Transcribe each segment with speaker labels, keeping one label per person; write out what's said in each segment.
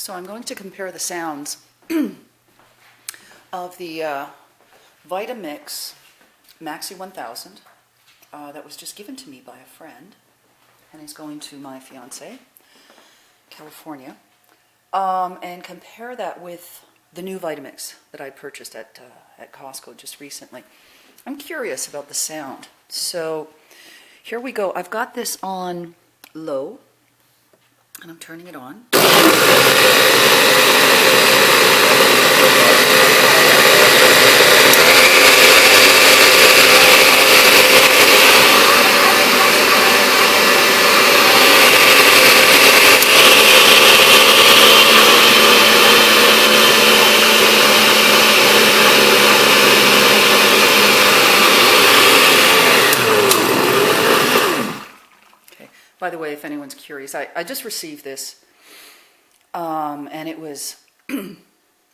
Speaker 1: So I'm going to compare the sounds of the Vitamix Maxi 1000 that was just given to me by a friend, and is going to my fiance, California, and compare that with the new Vitamix that I purchased at Costco just recently. I'm curious about the sound. So here we go. I've got this on low, and I'm turning it on. By the way, if anyone's curious, I just received this, and it was,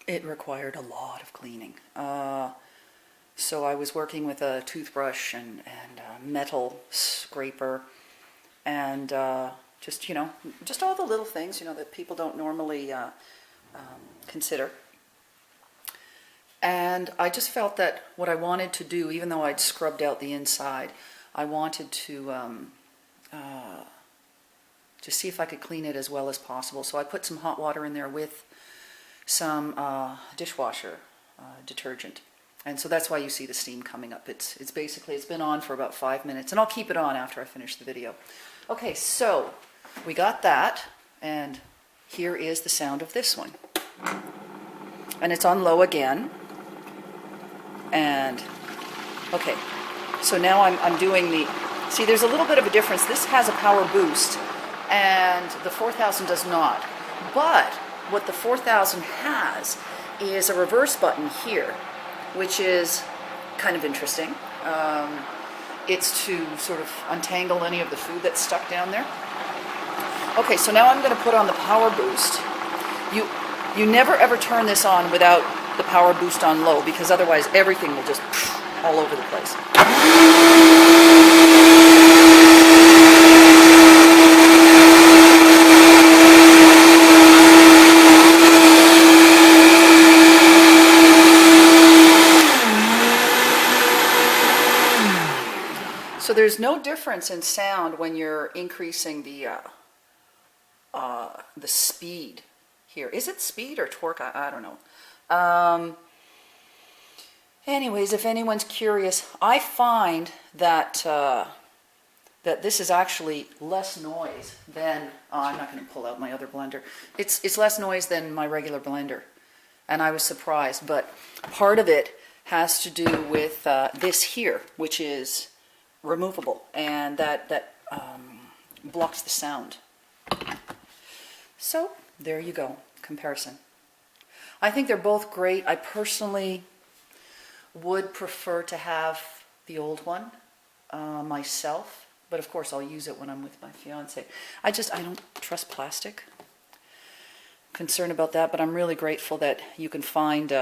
Speaker 1: it required a lot of cleaning. So I was working with a toothbrush and a metal scraper, and just, you know, just all the little things, you know, that people don't normally consider. And I just felt that what I wanted to do, even though I'd scrubbed out the inside, I wanted to just see if I could clean it as well as possible. So I put some hot water in there with some dishwasher detergent. And so that's why you see the steam coming up. It's basically, it's been on for about 5 minutes, and I'll keep it on after I finish the video. Okay, so we got that, and here is the sound of this one. And it's on low again. And, okay, so now I'm doing the, see, there's a little bit of a difference. This has a power boost, and the 4000 does not. But what the 4000 has is a reverse button here, which is kind of interesting. It's to sort of untangle any of the food that's stuck down there. Okay, so now I'm going to put on the power boost. You never ever turn this on without the power boost on low, because otherwise everything will just all over the place. So there's no difference in sound when you're increasing the speed here. Is it speed or torque? I don't know. Anyways, if anyone's curious, I find that that this is actually less noise than, I'm not going to pull out my other blender. It's less noise than my regular blender, and I was surprised. But part of it has to do with this here, which is removable, and that blocks the sound. So there you go, comparison. I think they're both great. I personally would prefer to have the old one myself, but of course I'll use it when I'm with my fiance. I don't trust plastic. I'm concerned about that, but I'm really grateful that you can find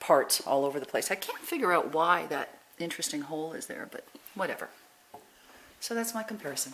Speaker 1: parts all over the place. I can't figure out why that interesting hole is there, but whatever. So that's my comparison.